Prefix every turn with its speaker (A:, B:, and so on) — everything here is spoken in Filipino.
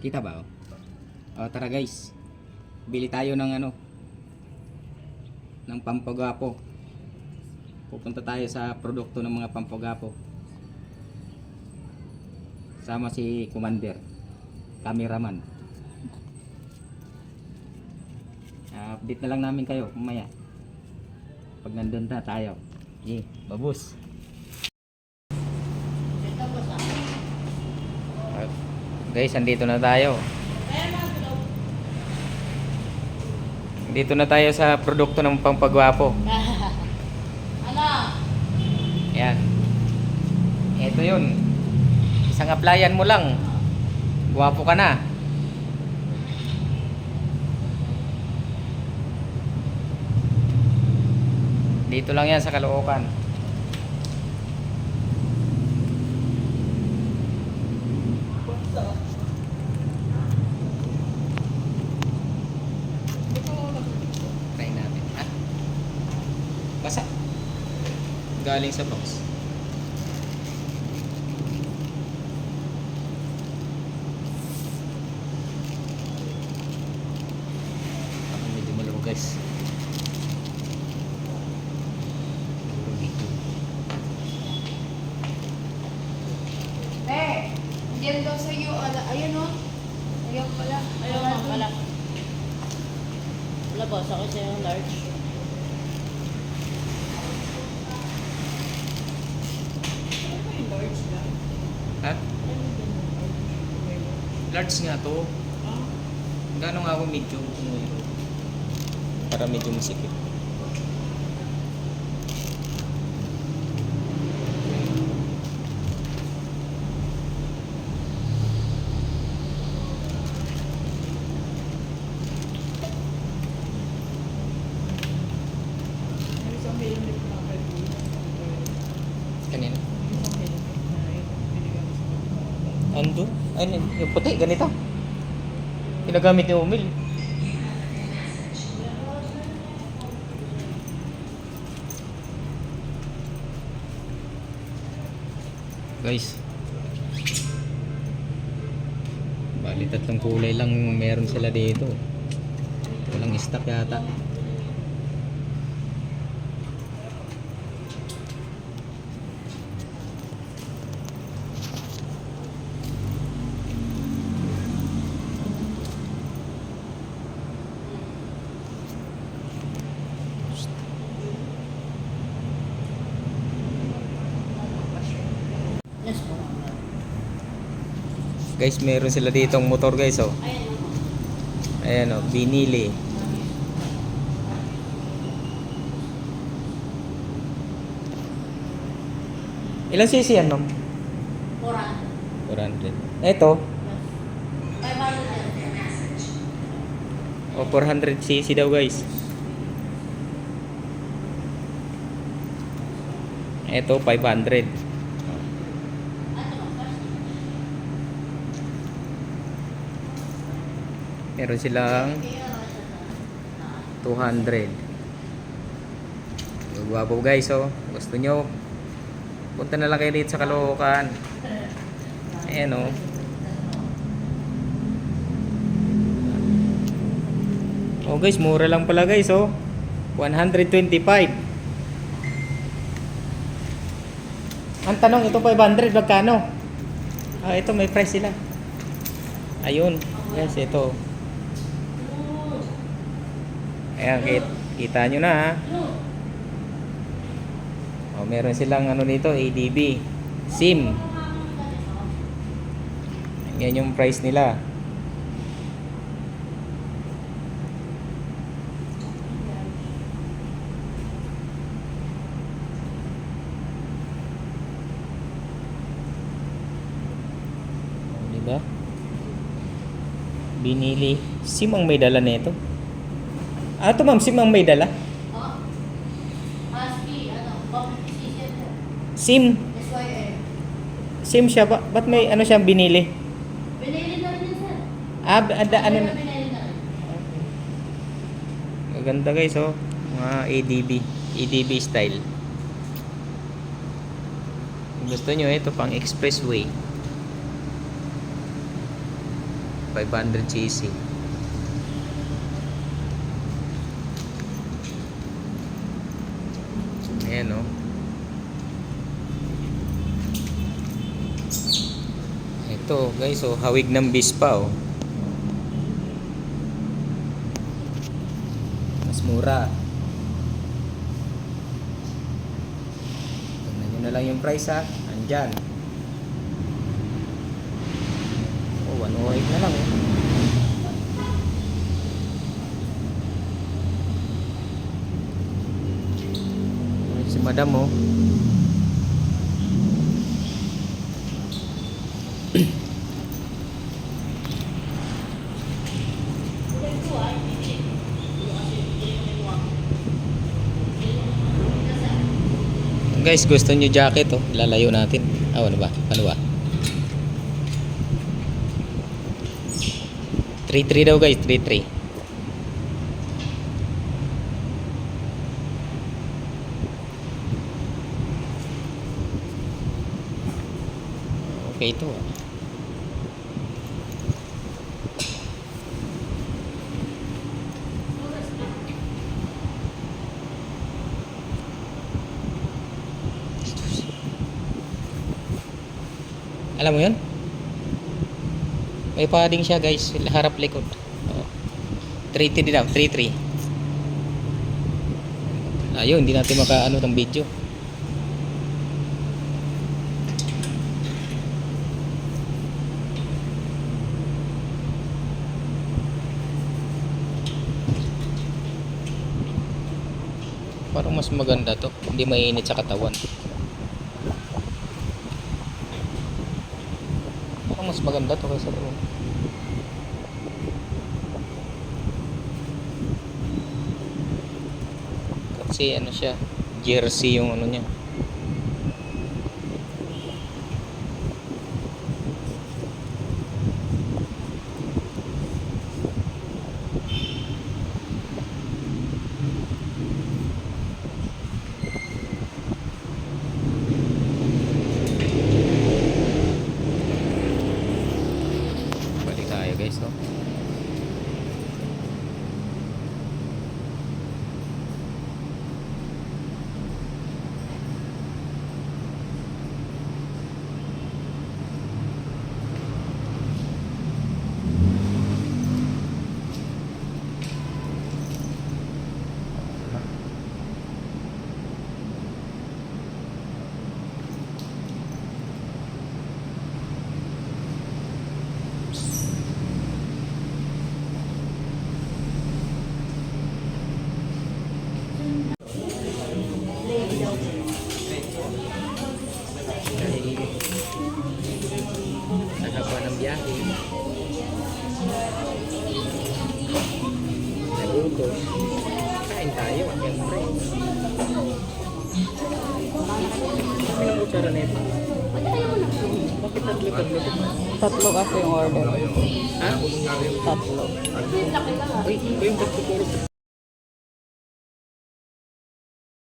A: Kita ba? Tara guys. Bili tayo ng ng pampagapo. Pupunta tayo sa produkto ng mga pampagapo. Sama si Commander, cameraman. Update na lang namin kayo mamaya. Pag nandun na tayo. Babus. Guys, andito na tayo. Dito na tayo sa produkto ng pampagwapo.
B: Ano?
A: Yan. Ito yun. Isang applyan mo lang. Gwapo ka na. Dito lang yan sa Caloocan. Try natin. Basa. Galing sa box. Medyo malabo guys.
B: Diyan daw sa'yo, ayun o. Ayaw pala. Ayaw nga pala. Wala boss, ako sa'yo yung large. Ano ba yung large na?
A: Ha? Large nga to. Gano'n nga ako medium? Para medyo masikip. Kanina? Ando? Ay, yung puti, ganito. Ginagamit ni Umil. Guys, bali tatlong kulay lang meron sila dito. Walang stock yata.
B: Yes po.
A: Guys, meron sila ditong motor guys, oh. Ayan, oh, binili. Ilan cc yan, ma'am? 400. Ito, 400 cc daw guys. Ito 500. Meron silang 200. Gwapo guys, oh. Gusto nyo, punta na lang kayo dito sa Caloocan. Ayan, oh. Oh guys, mura lang pala guys, oh. 125. Ang tanong, ito 500, magkano? Ito may price sila. Ayun, guys, ito. Ayan, kita nyo na, ha. Oh, meron silang dito, ADB SIM. Yan yung price nila. Diba? Binili SIM ang may dala nito. Ito ma'am, SIM ang may dala. SIM. SIM siya ba? Ba't may siyang binili?
B: Binili na rin sir.
A: Ano na?
B: Binili na rin.
A: Maganda guys, oh. Mga ADB style. Kung gusto nyo, ito pang expressway. 500cc. Ayan o. Ito guys, oh, hawig ng Vespa oh. Mas mura. Tignan nyo na lang yung price ha. Andyan. Oh, 108 na lang oh. Si madam oh. Guys, gusto nyo jacket oh, lalayo natin. Ano ba? 3-3 daw guys, 3-3. Okay ito ah. Alam mo yun? May padding siya guys, harap likod. Oh. 3-3 din daw, 3-3. Ayun, hindi natin makaano ng video. Parang mas maganda to, hindi mainit sa katawan. Mas maganda to kaysa doon. Kasi ano siya, jersey yung ano niya. Balik tayo guys, no? Nagapa ng biyahe. Nagutos. Kain tayo, siyempre. Kami ng kutsara na ito. Bakit tatlo?
C: Tatlo kasi yung order.
A: Ha?
C: Tatlo.
A: Uy, yung tatlo puro